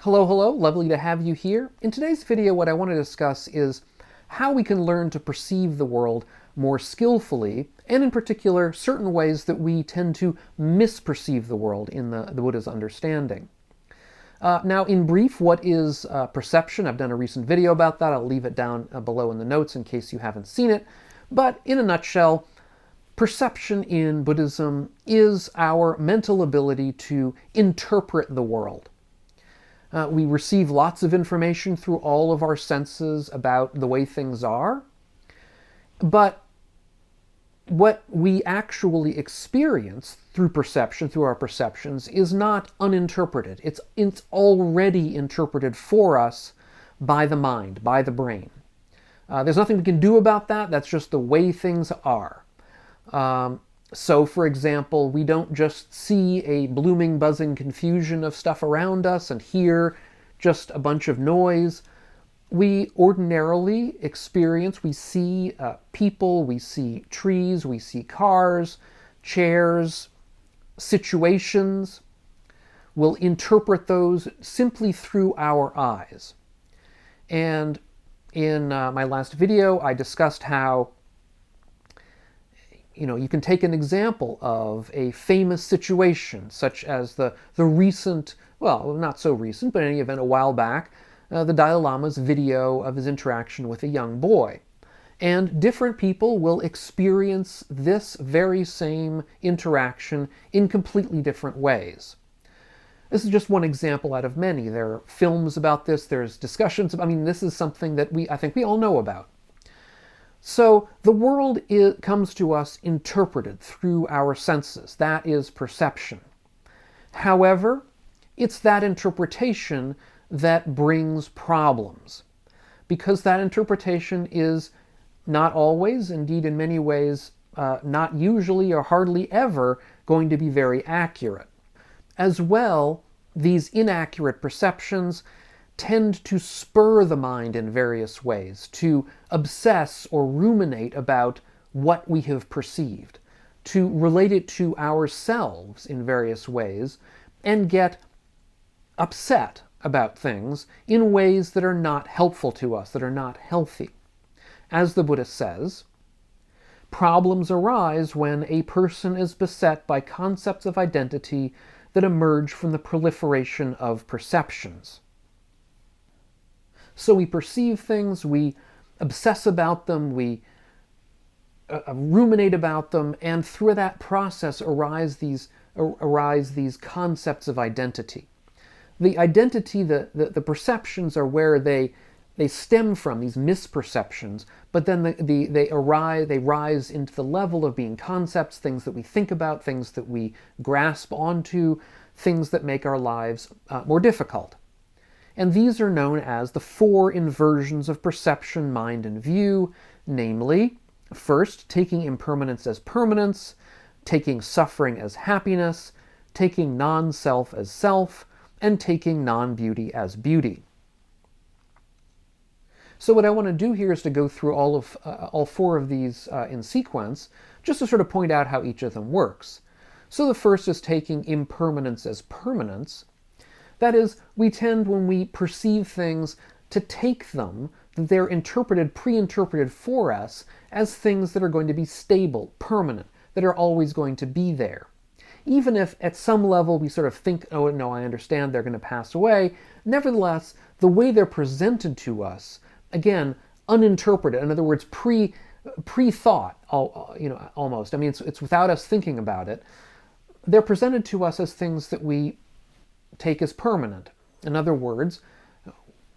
Hello, hello, lovely to have you here. In today's video, what I want to discuss is how we can learn to perceive the world more skillfully, and in particular, certain ways that we tend to misperceive the world in the Buddha's understanding. Now, in brief, what is perception? I've done a recent video about that. I'll leave it down below in the notes in case you haven't seen it. But in a nutshell, perception in Buddhism is our mental ability to interpret the world. We receive lots of information through all of our senses about the way things are, but what we actually experience through perception, through our perceptions, is not uninterpreted. It's already interpreted for us by the mind, by the brain. There's nothing we can do about that. That's just the way things are. So, for example, we don't just see a blooming, buzzing confusion of stuff around us and hear just a bunch of noise. We ordinarily experience, we see people, we see trees, we see cars, chairs, situations. We'll interpret those simply through our eyes. And in my last video, I discussed how you can take an example of a famous situation, such as the recent, well, not so recent, but in any event, a while back, the Dalai Lama's video of his interaction with a young boy. And different people will experience this very same interaction in completely different ways. This is just one example out of many. There are films about this, there's discussions. This is something that I think we all know about. So the world comes to us interpreted through our senses. That is perception. However, it's that interpretation that brings problems, because that interpretation is not always, indeed in many ways, not usually or hardly ever going to be very accurate. As well, these inaccurate perceptions tend to spur the mind in various ways, to obsess or ruminate about what we have perceived, to relate it to ourselves in various ways, and get upset about things in ways that are not helpful to us, that are not healthy. As the Buddha says, problems arise when a person is beset by concepts of identity that emerge from the proliferation of perceptions. So we perceive things, we obsess about them, we ruminate about them, and through that process arise these concepts of identity. The identity, the perceptions are where they stem from, these misperceptions, but then they rise into the level of being concepts, things that we think about, things that we grasp onto, things that make our lives more difficult. And these are known as the four inversions of perception, mind, and view, namely, first, taking impermanence as permanence, taking suffering as happiness, taking non-self as self, and taking non-beauty as beauty. So what I want to do here is to go through all four of these in sequence, just to sort of point out how each of them works. So the first is taking impermanence as permanence. That is, we tend, when we perceive things, to take them, that they're pre-interpreted for us, as things that are going to be stable, permanent, that are always going to be there. Even if at some level we sort of think, oh no, I understand, they're going to pass away, nevertheless, the way they're presented to us, again, uninterpreted, in other words, pre-thought, almost. It's without us thinking about it. They're presented to us as things that we take as permanent. In other words,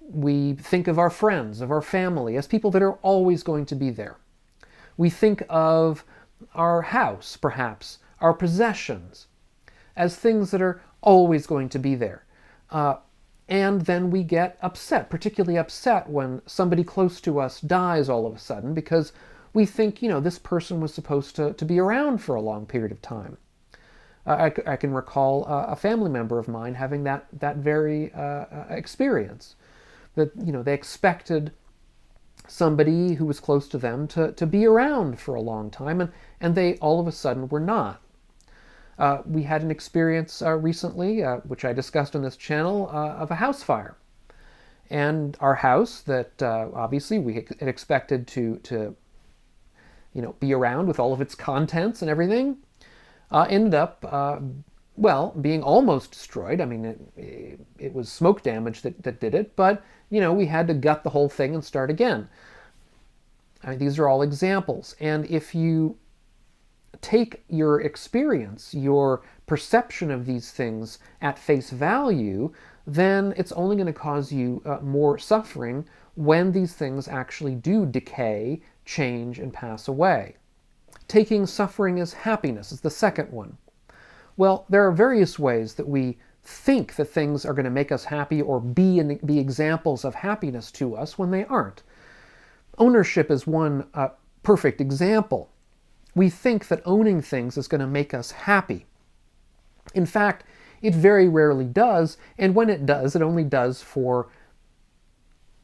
we think of our friends, of our family, as people that are always going to be there. We think of our house, perhaps, our possessions, as things that are always going to be there. And then we get upset, particularly upset when somebody close to us dies all of a sudden, because we think, this person was supposed to be around for a long period of time. I can recall a family member of mine having that very experience. That, they expected somebody who was close to them to be around for a long time, and they all of a sudden were not. We had an experience recently, which I discussed on this channel, of a house fire. And our house that obviously we had expected to be around with all of its contents and everything, ended up, being almost destroyed. I mean, it was smoke damage that did it, but, we had to gut the whole thing and start again. I mean, these are all examples. And if you take your experience, your perception of these things at face value, then it's only going to cause you more suffering when these things actually do decay, change, and pass away. Taking suffering as happiness is the second one. Well, there are various ways that we think that things are going to make us happy or be examples of happiness to us when they aren't. Ownership is one perfect example. We think that owning things is going to make us happy. In fact, it very rarely does, and when it does, it only does for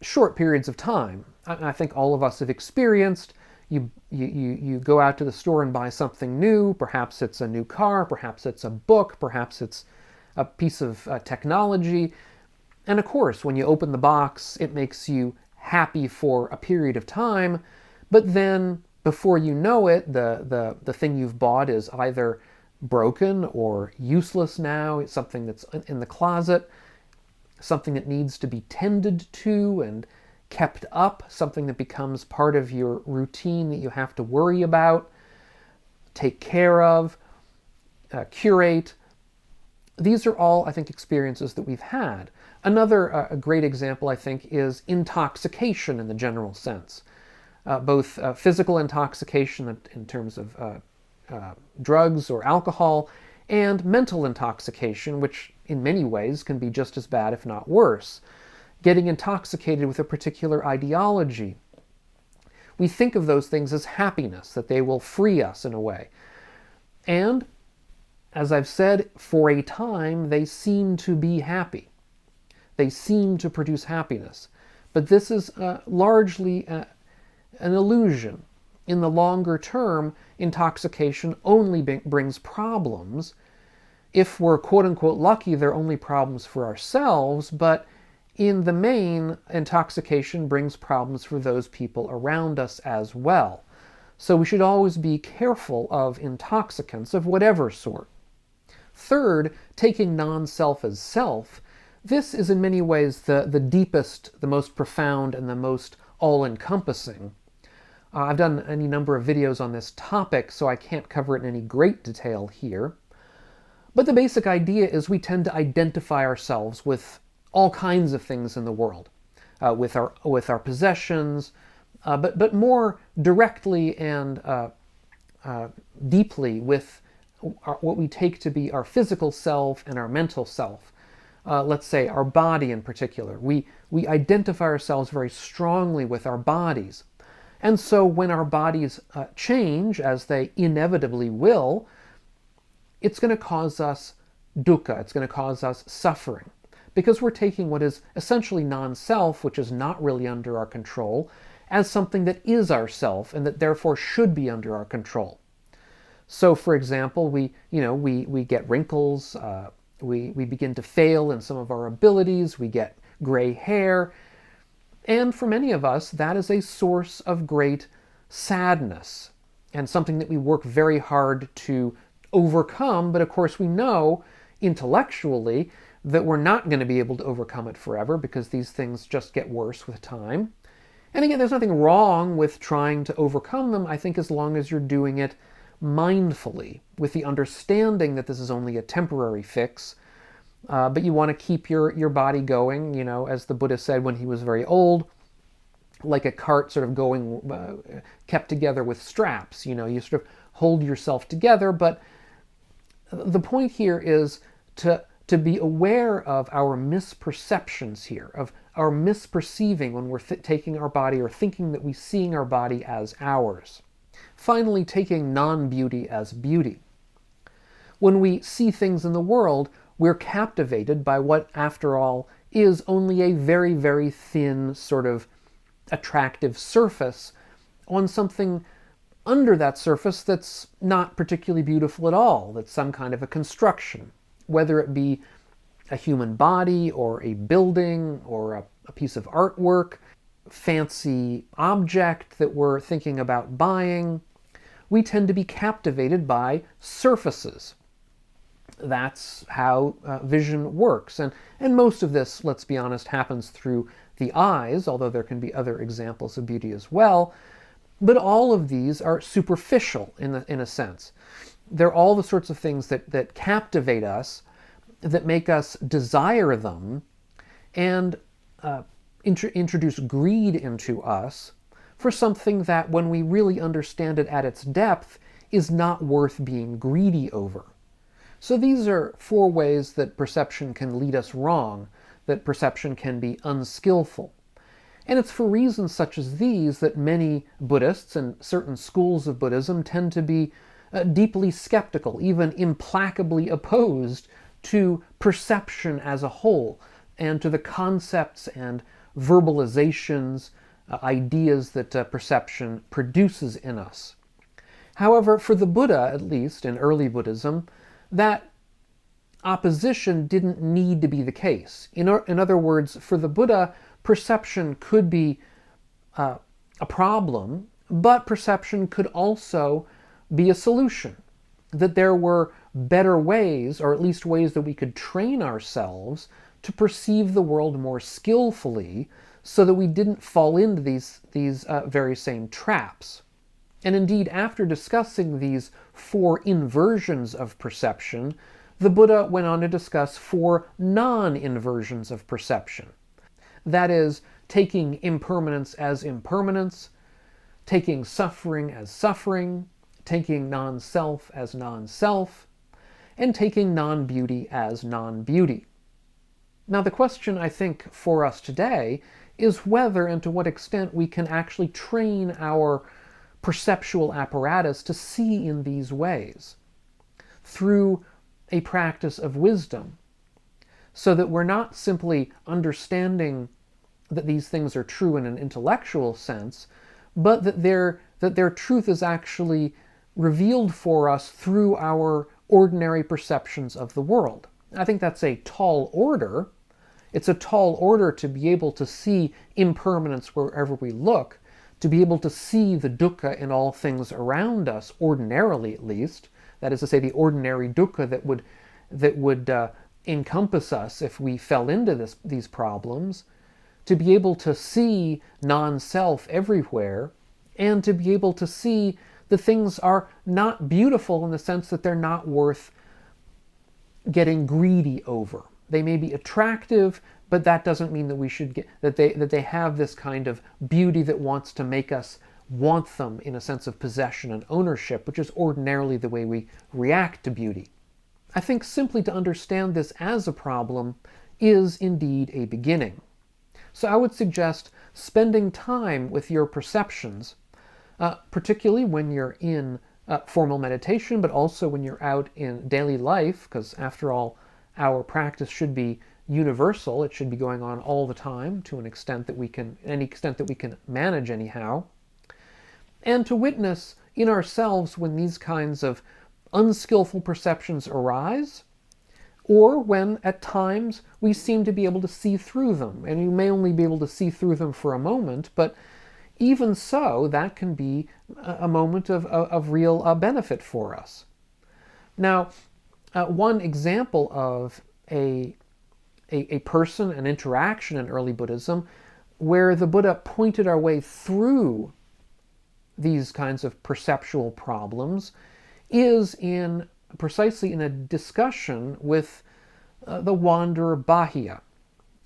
short periods of time. I think all of us have experienced, you go out to the store and buy something new, perhaps it's a new car, perhaps it's a book, perhaps it's a piece of technology, and of course, when you open the box, it makes you happy for a period of time, but then before you know it, the thing you've bought is either broken or useless now. It's something that's in the closet, something that needs to be tended to and kept up, something that becomes part of your routine that you have to worry about, take care of, curate. These are all, I think, experiences that we've had. Another a great example, I think, is intoxication in the general sense. Both physical intoxication in terms of drugs or alcohol, and mental intoxication, which in many ways can be just as bad, if not worse. Getting intoxicated with a particular ideology. We think of those things as happiness, that they will free us in a way. And, as I've said, for a time, they seem to be happy. They seem to produce happiness. But this is largely an illusion. In the longer term, intoxication only brings problems. If we're quote-unquote lucky, they're only problems for ourselves, but in the main, intoxication brings problems for those people around us as well. So we should always be careful of intoxicants of whatever sort. Third, taking non-self as self. This is in many ways the deepest, the most profound, and the most all-encompassing. I've done any number of videos on this topic, so I can't cover it in any great detail here. But the basic idea is we tend to identify ourselves with all kinds of things in the world, with our possessions, but more directly and deeply with what we take to be our physical self and our mental self. Let's say our body in particular. We identify ourselves very strongly with our bodies. And so when our bodies change, as they inevitably will, it's going to cause us dukkha, it's going to cause us suffering. Because we're taking what is essentially non-self, which is not really under our control, as something that is ourself and that therefore should be under our control. So, for example, we get wrinkles, we begin to fail in some of our abilities, we get gray hair, and for many of us, that is a source of great sadness and something that we work very hard to overcome, but of course we know intellectually that we're not going to be able to overcome it forever because these things just get worse with time. And again, there's nothing wrong with trying to overcome them, I think, as long as you're doing it mindfully, with the understanding that this is only a temporary fix, but you want to keep your body going, as the Buddha said when he was very old, like a cart sort of going, kept together with straps. You sort of hold yourself together, but the point here is to be aware of our misperceptions here, of our misperceiving when we're taking our body or thinking that we're seeing our body as ours. Finally, taking non-beauty as beauty. When we see things in the world, we're captivated by what, after all, is only a very, very thin sort of attractive surface on something under that surface that's not particularly beautiful at all, that's some kind of a construction, whether it be a human body or a building or a piece of artwork, fancy object that we're thinking about buying. We tend to be captivated by surfaces. That's how vision works. And most of this, let's be honest, happens through the eyes, although there can be other examples of beauty as well. But all of these are superficial in a sense. They're all the sorts of things that captivate us, that make us desire them, and introduce greed into us for something that, when we really understand it at its depth, is not worth being greedy over. So these are 4 ways that perception can lead us wrong, that perception can be unskillful. And it's for reasons such as these that many Buddhists and certain schools of Buddhism tend to be deeply skeptical, even implacably opposed to perception as a whole, and to the concepts and verbalizations, ideas that perception produces in us. However, for the Buddha, at least in early Buddhism, that opposition didn't need to be the case. In other words, for the Buddha, perception could be a problem, but perception could also be a solution. That there were better ways, or at least ways that we could train ourselves to perceive the world more skillfully, so that we didn't fall into these very same traps. And indeed, after discussing these 4 inversions of perception, the Buddha went on to discuss 4 non-inversions of perception. That is, taking impermanence as impermanence, taking suffering as suffering, taking non-self as non-self, and taking non-beauty as non-beauty. Now, the question, I think, for us today is whether and to what extent we can actually train our perceptual apparatus to see in these ways through a practice of wisdom, so that we're not simply understanding that these things are true in an intellectual sense, but that their truth is actually revealed for us through our ordinary perceptions of the world. I think that's a tall order. It's a tall order to be able to see impermanence wherever we look, to be able to see the dukkha in all things around us, ordinarily at least. That is to say, the ordinary dukkha that would encompass us if we fell into these problems, to be able to see non-self everywhere, and to be able to see that things are not beautiful in the sense that they're not worth getting greedy over. They may be attractive, but that doesn't mean that we should get that they have this kind of beauty that wants to make us want them in a sense of possession and ownership, which is ordinarily the way we react to beauty. I think simply to understand this as a problem is indeed a beginning. So I would suggest spending time with your perceptions, particularly when you're in formal meditation, but also when you're out in daily life, because after all, our practice should be universal. It should be going on all the time to any extent that we can manage anyhow. And to witness in ourselves when these kinds of unskillful perceptions arise, or when at times we seem to be able to see through them. And you may only be able to see through them for a moment, but even so, that can be a moment of real benefit for us. Now, one example of a person, an interaction in early Buddhism, where the Buddha pointed our way through these kinds of perceptual problems, is precisely in a discussion with the wanderer Bahia.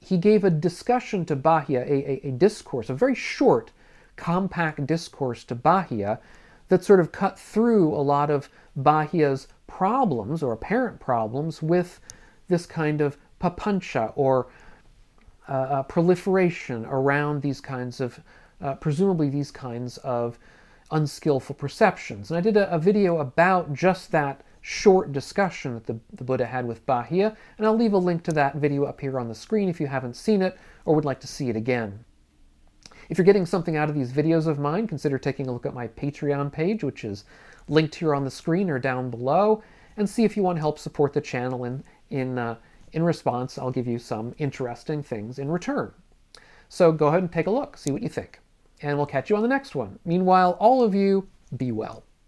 He gave a discussion to Bahia, a discourse, a very short, compact discourse to Bahia that sort of cut through a lot of Bahia's problems, or apparent problems, with this kind of papancha, or proliferation around these kinds of, presumably these kinds of unskillful perceptions. And I did a video about just that short discussion that the Buddha had with Bahia, and I'll leave a link to that video up here on the screen if you haven't seen it or would like to see it again. If you're getting something out of these videos of mine, consider taking a look at my Patreon page, which is linked here on the screen or down below, and see if you want to help support the channel. In response, I'll give you some interesting things in return. So go ahead and take a look, see what you think. And we'll catch you on the next one. Meanwhile, all of you, be well.